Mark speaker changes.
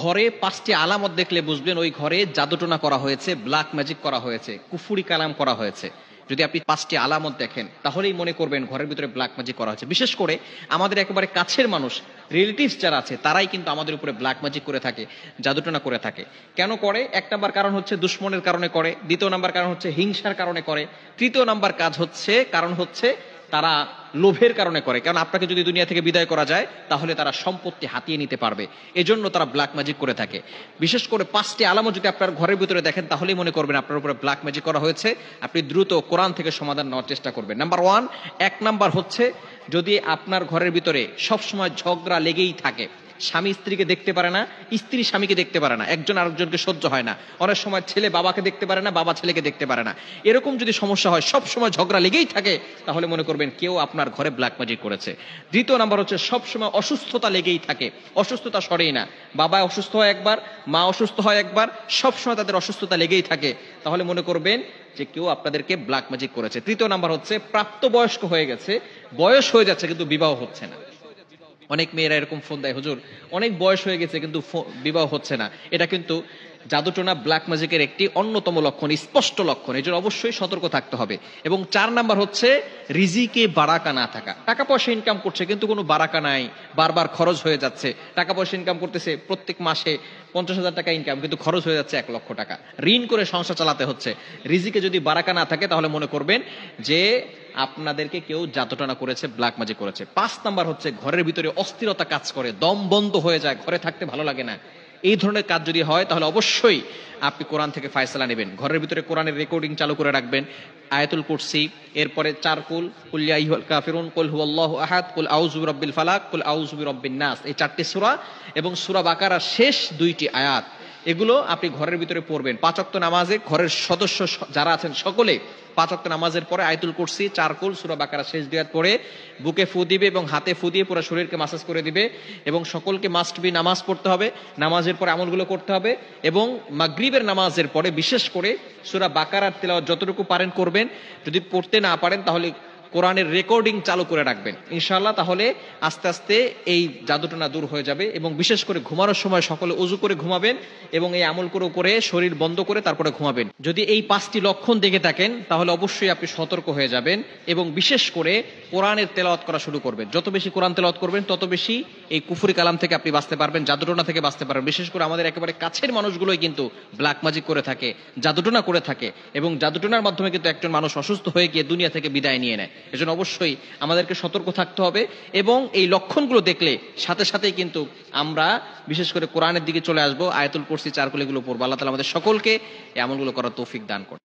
Speaker 1: ঘরে ৫টি আলামত দেখলে বুঝবেন ওই ঘরে জাদুটোনা করা হয়েছে, ব্ল্যাক ম্যাজিক করা হয়েছে, কুফুরি কালাম করা হয়েছে। যদি আপনি ৫টি আলামত দেখেন তাহলেই মনে করবেন ঘরের ভিতরে ব্ল্যাক ম্যাজিক করা হয়েছে। বিশেষ করে আমাদের একেবারে কাছের মানুষ, রিলেটিভস যারা আছে, তারাই কিন্তু আমাদের উপরে ব্ল্যাক ম্যাজিক করে থাকে, জাদুটোনা করে থাকে। কেন করে? ১ নাম্বার কারণ হচ্ছে দুশ্মনের কারণে করে, ২য় নাম্বার কারণ হচ্ছে হিংসার কারণে করে, ৩য় নাম্বার কারণ হচ্ছে তারা লোভের কারণে করে। কারণ আপনাকে যদি দুনিয়া থেকে বিদায় করা যায় তাহলে তারা সম্পত্তি হাতিয়ে নিতে পারবে, এজন্য তারা ব্ল্যাক ম্যাজিক করে থাকে। বিশেষ করে ৫টি আলামত যদি আপনার ঘরের ভিতরে দেখেন তাহলেই মনে করবেন আপনার উপরে ব্ল্যাক ম্যাজিক করা হয়েছে। আপনি দ্রুত কোরআন থেকে সমাধান নেওয়ার চেষ্টা করবেন। নাম্বার ১ নাম্বার হচ্ছে, যদি আপনার ঘরের ভিতরে সবসময় ঝগড়া লেগেই থাকে, স্বামী স্ত্রীকে দেখতে পারে না, স্ত্রী স্বামীকে দেখতে পারে না, একজন আরেকজনকে সহ্য হয় না, অনেক সময় ছেলে বাবাকে দেখতে পারে না, বাবা ছেলেকে দেখতে পারে না, এরকম যদি সমস্যা হয়, সব সময় ঝগড়া লেগেই থাকে, তাহলে মনে করবেন কেউ আপনার ঘরে ব্ল্যাক ম্যাজিক করেছে। ২য় নাম্বার হচ্ছে, সব সময় অসুস্থতা লেগেই থাকে, অসুস্থতা সরেই না, বাবা অসুস্থ হয় একবার, মা অসুস্থ হয় একবার, সব সময় তাদের অসুস্থতা লেগেই থাকে, তাহলে মনে করবেন যে কেউ আপনাদেরকে ব্ল্যাক ম্যাজিক করেছে। ৩য় নাম্বার হচ্ছে, প্রাপ্তবয়স্ক হয়ে গেছে, বয়স হয়ে যাচ্ছে কিন্তু বিবাহ হচ্ছে না। অনেক মেয়েরা এরকম ফোন দেয়, হুজুর অনেক বয়স হয়ে গেছে কিন্তু বিবাহ হচ্ছে না। এটা কিন্তু জাদুটোনা, ব্ল্যাক ম্যাজিকের একটি অন্যতম লক্ষণ, স্পষ্ট লক্ষণ। এই জন্য অবশ্যই সতর্ক থাকতে হবে। এবং ৪ নাম্বার হচ্ছে, রিজিকে বারাকা না থাকা। টাকা পয়সা ইনকাম করছে কিন্তু কোনো বারাকা নাই, বারবার খরচ হয়ে যাচ্ছে। টাকা পয়সা ইনকাম করতেছে, প্রত্যেক মাসে ৫০,০০০ টাকা ইনকাম, কিন্তু খরচ হয়ে যাচ্ছে ১,০০,০০০ টাকা, ঋণ করে সংসার চালাতে হচ্ছে। রিজিকে যদি বারাকা না থাকে তাহলে মনে করবেন যে আপনাদেরকে কেউ জাদুটোনা করেছে, ব্ল্যাক ম্যাজিক করেছে। ৫ নাম্বার হচ্ছে, ঘরের ভিতরে অস্থিরতা কাজ করে, দম বন্ধ হয়ে যায়, ঘরে থাকতে ভালো লাগে না। এই ধরনের কাজ যদি হয় তাহলে অবশ্যই আপনি কোরআন থেকে ফায়সালা নেবেন। ঘরের ভিতরে কোরআনের রেকর্ডিং চালু করে রাখবেন, আয়াতুল কুরসি, এরপরে ৪ কুল, কুল ইয়া আইয়ুহাল কাফিরুন, কুল হুয়াল্লাহু আহাদ, কুল আউযু বিরাব্বিল ফালাক, কুল আউযু বিরাব্বিন নাস, এই ৪টি সূরা এবং সূরা বাকারার শেষ ২টি আয়াত, এগুলো আপনি ঘরের ভিতরে পড়বেন। ৫ ওয়াক্ত নামাজে ঘরের সদস্য যারা আছেন সকলে ৫ ওয়াক্ত নামাজের পরে আয়াতুল কুরসি, ৪ কুল, সূরা বাকারা শেষ ২ আয়াত পড়ে বুকে ফু দিবে এবং হাতে ফু দিয়ে পুরো শরীরকে মাসাজ করে দিবে। এবং সকলকে মাস্ট বি নামাজ পড়তে হবে, নামাজের পরে আমলগুলো করতে হবে। এবং মাগরিবের নামাজের পরে বিশেষ করে সূরা বাকারার তিলাওয়াত যতটুকু পারেন করবেন। যদি পড়তে না পারেন তাহলে কোরআনের রেকর্ডিং চালু করে রাখবেন ইনশাআল্লাহ। তাহলে আস্তে আস্তে এই জাদুটোনা দূর হয়ে যাবে। এবং বিশেষ করে ঘুমানোর সময় সকলে ওযু করে ঘুমাবেন এবং এই আমল করে শরীর বন্ধ করে তারপরে ঘুমাবেন। যদি এই ৫টি লক্ষণ দেখে থাকেন তাহলে অবশ্যই আপনি সতর্ক হয়ে যাবেন এবং বিশেষ করে কোরআনের তেলাওয়াত করা শুরু করবেন। যত বেশি কোরআন তেলাওয়াত করবেন তত বেশি এই কুফরি কালাম থেকে আপনি বাঁচতে পারবেন, জাদুটোনা থেকে বাঁচতে পারবেন। বিশেষ করে আমাদের একেবারে কাছের মানুষগুলোই কিন্তু ব্ল্যাক ম্যাজিক করে থাকে, জাদুটোনা করে থাকে এবং জাদুটোনার মাধ্যমে কিন্তু একজন মানুষ অসুস্থ হয়ে গিয়ে দুনিয়া থেকে বিদায় নিয়ে নেয়। এজন্য অবশ্যই আমাদেরকে সতর্ক থাকতে হবে এবং এই লক্ষণগুলো দেখলে সাথে সাথেই কিন্তু আমরা বিশেষ করে কোরআনের দিকে চলে আসবো, আয়াতুল কুরসি, ৪ কুল এগুলো পড়বো। আল্লাহ তাআলা আমাদের সকলকে এই আমলগুলো করার তৌফিক দান করুন।